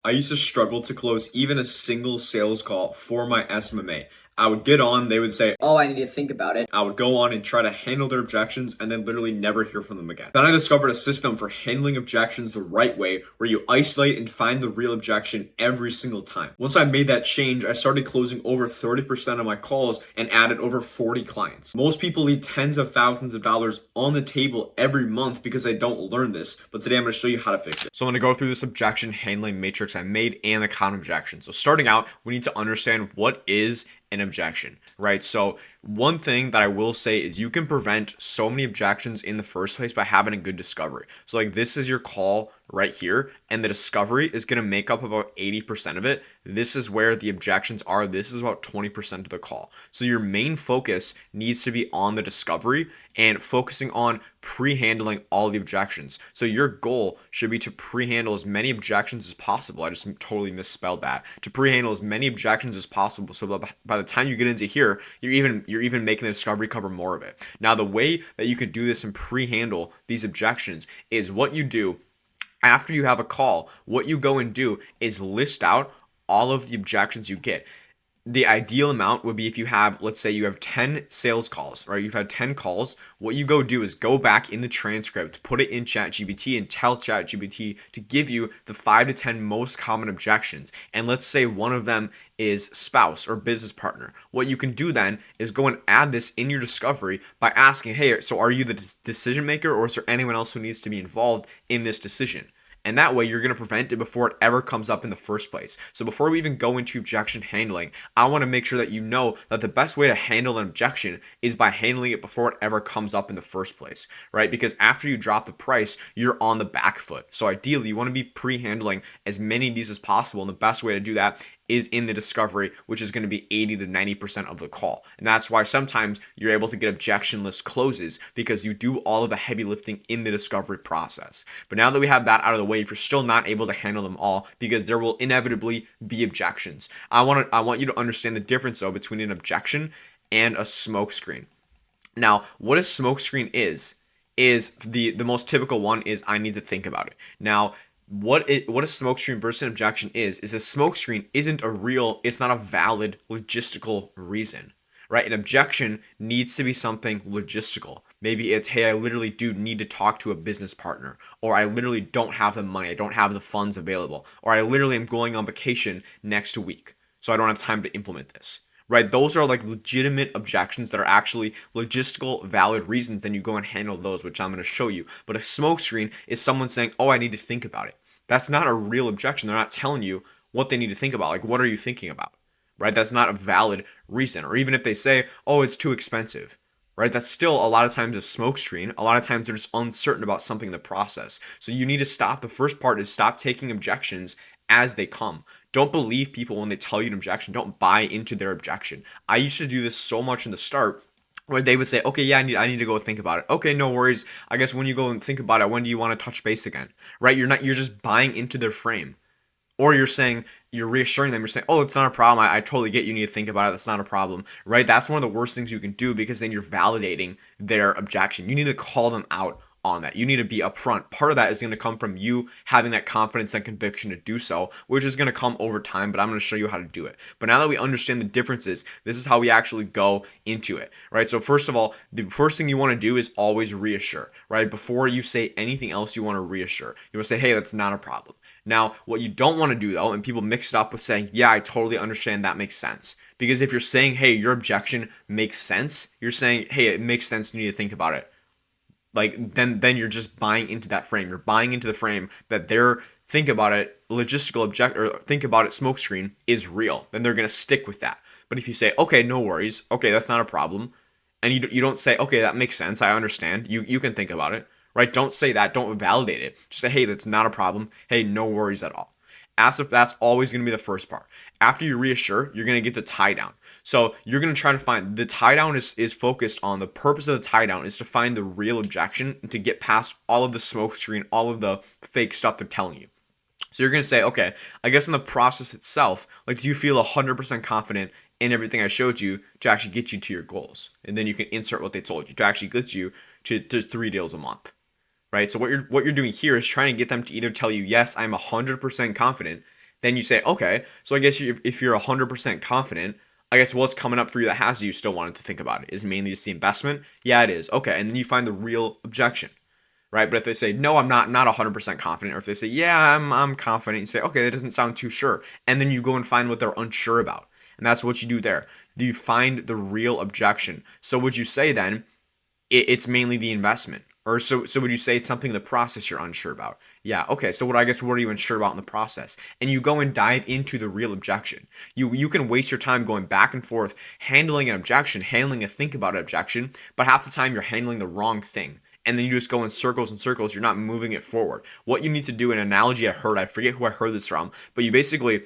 I used to struggle to close even a single sales call for my SMMA. I would get on, they would say, "Oh, I need to think about it." I would go on and try to handle their objections and then literally never hear from them again. Then I discovered a system for handling objections the right way where you isolate and find the real objection every single time. Once I made that change, I started closing over 30% of my calls and added over 40 clients. Most people leave tens of thousands of dollars on the table every month because they don't learn this, but today I'm going to show you how to fix it. So I'm going to go through this objection handling matrix I made and the common objection. So starting out, we need to understand what is an objection, right? So one thing that I will say is you can prevent so many objections in the first place by having a good discovery. So like this is your call right here, and the discovery is going to make up about 80% of it. This is where the objections are. This is about 20% of the call. So your main focus needs to be on the discovery and focusing on pre-handling all the objections. So your goal should be to pre-handle as many objections as possible. I just totally misspelled that. To pre-handle as many objections as possible. So by the time you get into here, you're even making the discovery cover more of it. Now, the way that you can do this and pre-handle these objections is what you do after you have a call. What you go and do is list out all of the objections you get. The ideal amount would be if you have, let's say you have 10 sales calls, right? You've had 10 calls. What you go do is go back in the transcript, put it in ChatGPT and tell ChatGPT to give you the 5 to 10 most common objections. And let's say one of them is spouse or business partner. What you can do then is go and add this in your discovery by asking, hey, so are you the decision maker, or is there anyone else who needs to be involved in this decision? And that way you're going to prevent it before it ever comes up in the first place. So before we even go into objection handling, I want to make sure that you know that the best way to handle an objection is by handling it before it ever comes up in the first place, right? Because after you drop the price, you're on the back foot. So ideally you want to be pre-handling as many of these as possible. And the best way to do that is in the discovery, which is going to be 80 to 90% of the call. And that's why sometimes you're able to get objectionless closes, because you do all of the heavy lifting in the discovery process. But now that we have that out of the way, if you're still not able to handle them all, because there will inevitably be objections, I want you to understand the difference though between an objection and a smoke screen. Now, what a smoke screen is the most typical one is I need to think about it. Now, what a smokescreen versus an objection is a smokescreen isn't it's not a valid logistical reason, right? An objection needs to be something logistical. Maybe it's, hey, I literally do need to talk to a business partner, or I literally don't have the money, I don't have the funds available, or I literally am going on vacation next week, so I don't have time to implement this. Right, those are like legitimate objections that are actually logistical, valid reasons. Then you go and handle those, which I'm going to show you. But a smokescreen is someone saying, "Oh, I need to think about it." That's not a real objection. They're not telling you what they need to think about. Like, what are you thinking about? Right? That's not a valid reason. Or even if they say, "Oh, it's too expensive." Right? That's still a lot of times a smokescreen. A lot of times they're just uncertain about something in the process. So you need to stop. The first part is stop taking objections as they come. Don't believe people when they tell you an objection. Don't buy into their objection. I used to do this so much in the start where they would say, okay, yeah, I need to go think about it. Okay, no worries. I guess when you go and think about it, when do you want to touch base again? Right? You're just buying into their frame. Or you're reassuring them, you're saying, oh, it's not a problem. I totally get you need to think about it. That's not a problem. Right? That's one of the worst things you can do, because then you're validating their objection. You need to call them out on that. You need to be upfront. Part of that is going to come from you having that confidence and conviction to do so, which is going to come over time, but I'm going to show you how to do it. But now that we understand the differences, this is how we actually go into it, right? So first of all, the first thing you want to do is always reassure, right? Before you say anything else, you want to reassure. You want to say, hey, that's not a problem. Now, what you don't want to do though, and people mix it up with saying, yeah, I totally understand, that makes sense. Because if you're saying, hey, your objection makes sense, you're saying, hey, it makes sense, you need to think about it. Like then you're just buying into that frame. You're buying into the frame that their think about it logistical object, or think about it smokescreen is real. Then they're gonna stick with that. But if you say, okay, no worries, okay, that's not a problem, and you don't say, okay, that makes sense, I understand, you can think about it, right? Don't say that. Don't validate it. Just say, hey, that's not a problem. Hey, no worries at all. As if that's always going to be the first part. After you reassure, you're going to get the tie down. So you're going to try to find the tie down is focused on the purpose of the tie down is to find the real objection and to get past all of the smoke screen, all of the fake stuff they're telling you. So you're going to say, okay, I guess in the process itself, like, do you feel 100% confident in everything I showed you to actually get you to your goals? And then you can insert what they told you to actually get you to 3 deals a month. Right? So what you're doing here is trying to get them to either tell you, yes, I'm 100% confident, Then you say, okay, so I guess if you're 100% confident, I guess what's coming up for you that has you still wanting to think about it? Is mainly just the investment? Yeah, it is. Okay, and then you find the real objection, right? But if they say, no, I'm not 100% confident, or if they say, yeah, I'm confident, you say, okay, that doesn't sound too sure. And then you go and find what they're unsure about. And that's what you do there. You find the real objection. So would you say then it's mainly the investment? Or so would you say it's something in the process you're unsure about? Yeah, okay. So what are you unsure about in the process? And you go and dive into the real objection. You can waste your time going back and forth handling an objection, handling a think about an objection, but half the time you're handling the wrong thing. And then you just go in circles and circles, you're not moving it forward. What you need to do, an analogy I forget who I heard this from, but you basically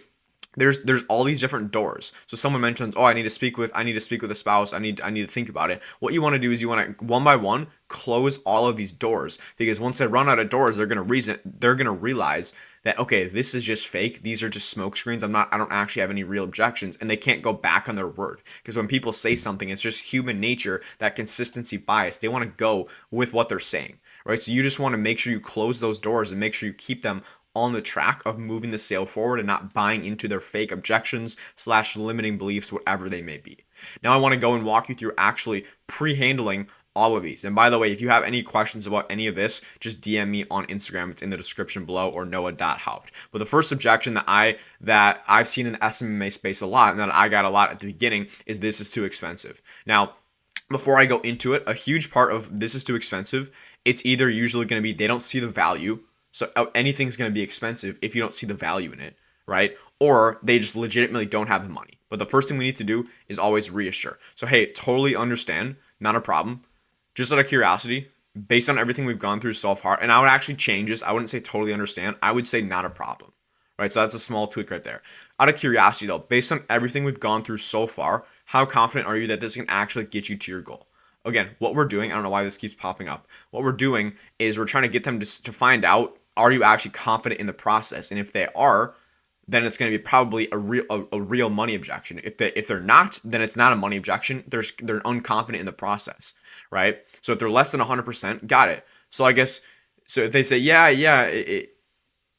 there's all these different doors. So someone mentions, "Oh, I need to speak with a spouse. I need to think about it." What you want to do is you want to one by one close all of these doors, because once they run out of doors, they're going to realize that, okay, this is just fake. These are just smoke screens. I don't actually have any real objections, and they can't go back on their word, because when people say something, it's just human nature, that consistency bias. They want to go with what they're saying, right? So you just want to make sure you close those doors and make sure you keep them on the track of moving the sale forward and not buying into their fake objections / limiting beliefs, whatever they may be. Now I want to go and walk you through actually pre-handling all of these. And by the way, if you have any questions about any of this, just DM me on Instagram. It's in the description below, or noah.haupt. But the first objection that I've seen in the SMMA space a lot, and that I got a lot at the beginning, is this is too expensive. Now, before I go into it, a huge part of this is too expensive, it's either usually going to be they don't see the value. So anything's going to be expensive if you don't see the value in it, right? Or they just legitimately don't have the money. But the first thing we need to do is always reassure. So, hey, totally understand, not a problem. Just out of curiosity, based on everything we've gone through so far, and I would actually change this. I wouldn't say totally understand. I would say not a problem, right? So that's a small tweak right there. Out of curiosity, though, based on everything we've gone through so far, how confident are you that this can actually get you to your goal? Again, what we're doing, I don't know why this keeps popping up. What we're doing is we're trying to get them to find out, are you actually confident in the process? And if they are, then it's going to be probably a real money objection. If they're not, then it's not a money objection. They're unconfident in the process, right? So if they're less than 100%, got it. So I guess, so if they say yeah,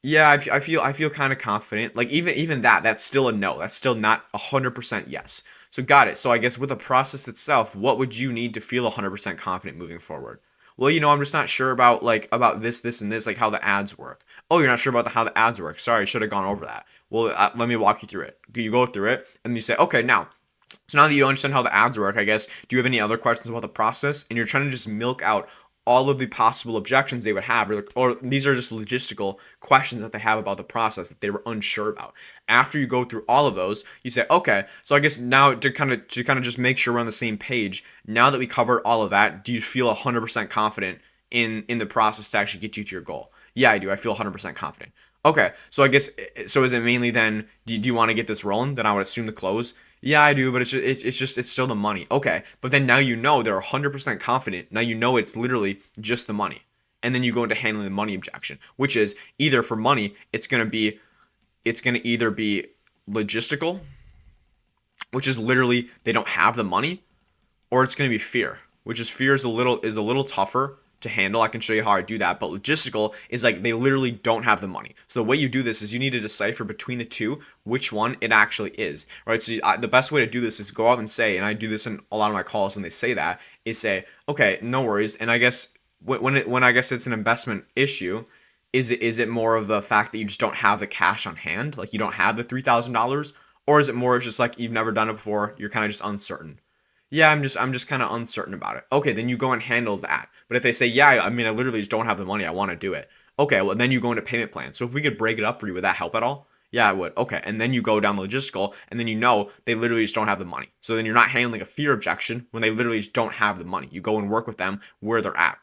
I feel kind of confident. Like even that's still a no. That's still not 100% yes. So got it. So I guess with the process itself, what would you need to feel 100% confident moving forward? Well, I'm just not sure about about this, and this, like how the ads work. Oh, you're not sure about how the ads work. Sorry, I should have gone over that. Well, let me walk you through it. You go through it, and you say, okay, so now that you understand how the ads work, I guess, do you have any other questions about the process? And you're trying to just milk out all of the possible objections they would have, or these are just logistical questions that they have about the process that they were unsure about. After you go through all of those, you say, okay, so I guess now to kind of just make sure we're on the same page, now that we covered all of that, do you feel 100% confident in the process to actually get you to your goal? Yeah, I do. I feel 100% confident. Okay, so I guess, so is it mainly then, do you want to get this rolling? Then I would assume the close. Yeah, I do, but it's still the money. Okay, but then now they're 100% confident. Now it's literally just the money. And then you go into handling the money objection, which is either for money, it's going to either be logistical, which is literally they don't have the money, or it's going to be fear, which is fear is a little tougher to handle. I can show you how I do that, but logistical is like they literally don't have the money. So the way you do this is you need to decipher between the two which one it actually is, right? So the best way to do this is go out and say, and I do this in a lot of my calls when they say that, is say, okay, no worries. And I guess when I guess it's an investment issue, is it more of the fact that you just don't have the cash on hand, like you don't have the $3,000, or is it more just like you've never done it before, you're kind of just uncertain? Yeah, I'm just kind of uncertain about it. Okay, then you go and handle that. But if they say, yeah, I mean, I literally just don't have the money, I want to do it. Okay, well, then you go into payment plan. So if we could break it up for you, would that help at all? Yeah, it would. Okay, and then you go down the logistical, and then they literally just don't have the money. So then you're not handling a fear objection when they literally just don't have the money. You go and work with them where they're at.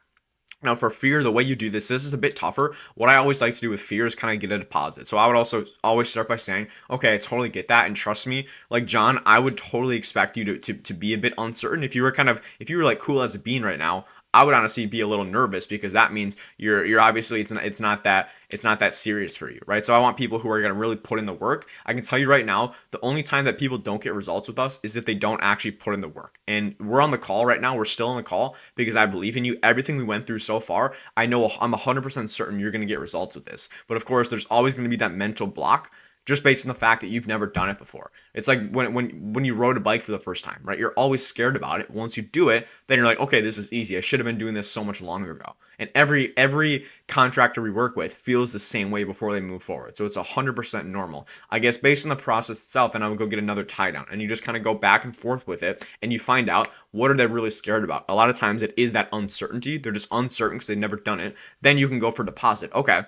Now, for fear, the way you do this is a bit tougher. What I always like to do with fear is kind of get a deposit. So I would also always start by saying, okay, I totally get that. And trust me, like John, I would totally expect you to be a bit uncertain. If you were like cool as a bean right now, I would honestly be a little nervous, because that means you're obviously it's not that serious for you, right? So I want people who are going to really put in the work. I can tell you right now, the only time that people don't get results with us is if they don't actually put in the work. And we're on the call right now. We're still on the call because I believe in you. Everything we went through so far, I know I'm 100% certain you're going to get results with this. But of course, there's always going to be that mental block just based on the fact that you've never done it before. It's like when you rode a bike for the first time, right? You're always scared about it. Once you do it, then you're like, okay, this is easy. I should have been doing this so much longer ago. And every contractor we work with feels the same way before they move forward. So it's 100% normal. I guess based on the process itself, and I would go get another tie down, and you just kind of go back and forth with it, and you find out what are they really scared about. A lot of times it is that uncertainty. They're just uncertain because they've never done it. Then you can go for deposit. Okay.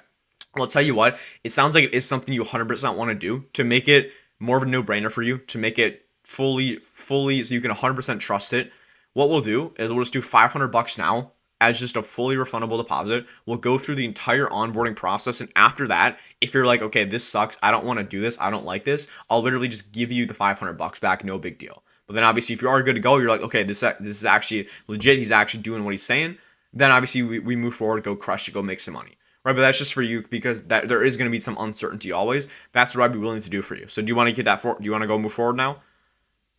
Well, I'll tell you what, it sounds like it is something you 100% want to do to make it more of a no-brainer for you, to make it fully so you can 100% trust it. What we'll do is we'll just do $500 now as just a fully refundable deposit. We'll go through the entire onboarding process, and after that, if you're like, okay, this sucks, I don't want to do this, I don't like this, I'll literally just give you the $500 back, no big deal. But then obviously if you are good to go, you're like, okay, this is actually legit, he's actually doing what he's saying, then obviously we move forward, go crush it, go make some money. Right, but that's just for you because that there is going to be some uncertainty always. That's what I'd be willing to do for you. So do you want to get that for? Do you want to go move forward now?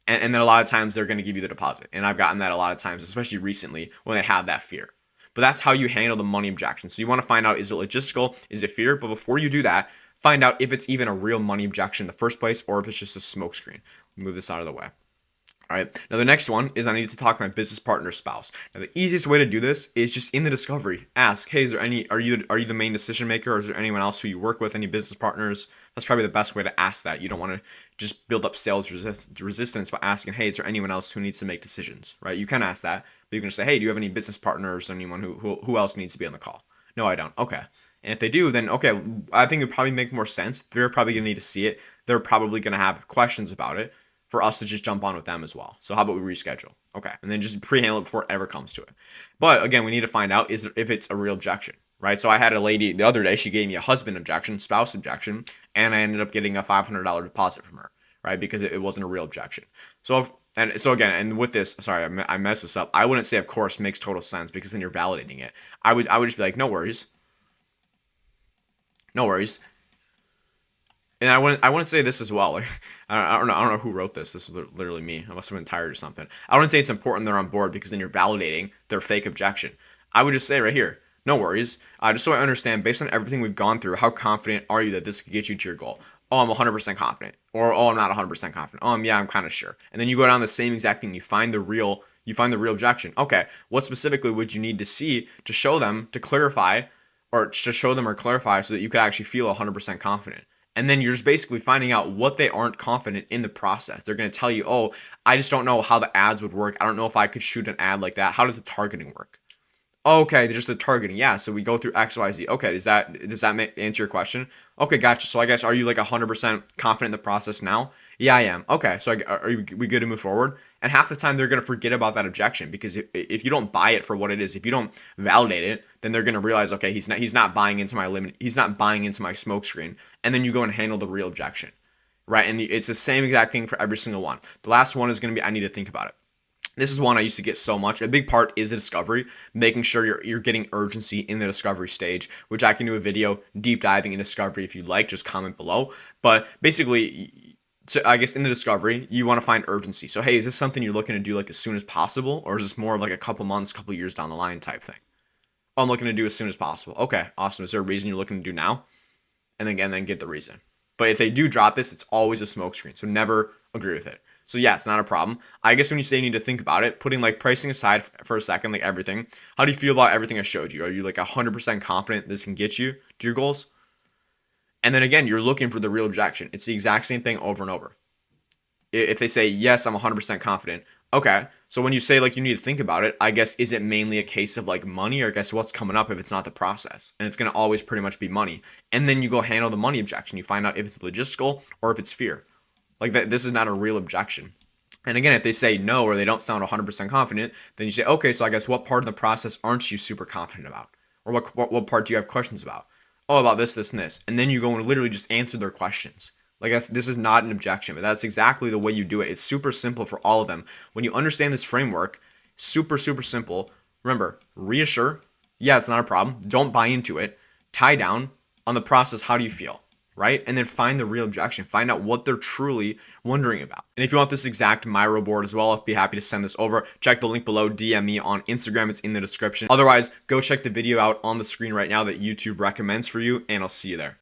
And then a lot of times they're going to give you the deposit, and I've gotten that a lot of times, especially recently when they have that fear. But that's how you handle the money objection. So you want to find out, is it logistical? Is it fear? But before you do that, find out if it's even a real money objection in the first place or if it's just a smokescreen. Move this out of the way. All right. Now the next one is I need to talk to my business partner spouse. Now the easiest way to do this is just in the discovery. Ask, hey, is there any? Are you the main decision maker, or is there anyone else who you work with? Any business partners? That's probably the best way to ask that. You don't want to just build up sales resistance by asking, hey, is there anyone else who needs to make decisions? Right? You can ask that, but you can just say, hey, do you have any business partners or anyone who else needs to be on the call? No, I don't. Okay. And if they do, then okay, I think it would probably make more sense. They're probably gonna need to see it. They're probably gonna have questions about it for us to just jump on with them as well. So how about we reschedule? Okay. And then just pre-handle it before it ever comes to it. But again, we need to find out if it's a real objection, right? So I had a lady the other day, she gave me a husband objection, spouse objection, and I ended up getting a $500 deposit from her, right? Because it wasn't a real objection. So with this, sorry, I messed this up. I wouldn't say, of course, makes total sense because then you're validating it. I would just be like, no worries. No worries. And I wouldn't say this as well. Like, I don't know who wrote this. This is literally me. I must have been tired or something. I wouldn't say it's important they're on board because then you're validating their fake objection. I would just say right here, no worries. Just so I understand, based on everything we've gone through, how confident are you that this could get you to your goal? Oh, I'm 100% confident. Or, oh, I'm not 100% confident. Oh, yeah, I'm kind of sure. And then you go down the same exact thing. You find the real objection. Okay, what specifically would you need to see to show them, to clarify, or to show them or clarify so that you could actually feel 100% confident? And then you're just basically finding out what they aren't confident in the process. They're going to tell you, oh, I just don't know how the ads would work. I don't know if I could shoot an ad like that. How does the targeting work? Okay, just the targeting. Yeah, so we go through X, Y, Z. Okay, does that answer your question? Okay, gotcha. So I guess, are you like 100% confident in the process now? Yeah, I am. Okay, so we good to move forward? And half the time they're going to forget about that objection because if you don't buy it for what it is, if you don't validate it, then they're going to realize, okay, he's not buying into my limit. He's not buying into my smoke screen. And then you go and handle the real objection, right? And it's the same exact thing for every single one. The last one is going to be, I need to think about it. This is one I used to get so much. A big part is the discovery, making sure you're getting urgency in the discovery stage, which I can do a video deep diving in discovery if you'd like. Just comment below. But basically, I guess in the discovery, you want to find urgency. So, hey, is this something you're looking to do like as soon as possible, or is this more of like a couple months, couple years down the line type thing? Oh, I'm looking to do as soon as possible. Okay, awesome. Is there a reason you're looking to do now? And then get the reason. But if they do drop this, it's always a smokescreen. So never agree with it. So yeah, it's not a problem. I guess when you say you need to think about it, putting like pricing aside for a second, like everything, how do you feel about everything I showed you? Are you like 100% confident this can get you to your goals? And then again, you're looking for the real objection. It's the exact same thing over and over. If they say, yes, I'm 100% confident. Okay, so when you say like you need to think about it, I guess, is it mainly a case of like money, or I guess what's coming up if it's not the process? And it's going to always pretty much be money. And then you go handle the money objection. You find out if it's logistical or if it's fear. Like that, this is not a real objection. And again, if they say no or they don't sound 100% confident, then you say, okay, so I guess what part of the process aren't you super confident about? Or what part do you have questions about? Oh, about this, this, and this. And then you go and literally just answer their questions. Like this is not an objection, but that's exactly the way you do it. It's super simple for all of them. When you understand this framework, super, super simple. Remember, reassure. Yeah, it's not a problem. Don't buy into it. Tie down on the process. How do you feel? Right? And then find the real objection. Find out what they're truly wondering about. And if you want this exact Miro board as well, I'll be happy to send this over. Check the link below. DM me on Instagram. It's in the description. Otherwise, go check the video out on the screen right now that YouTube recommends for you, and I'll see you there.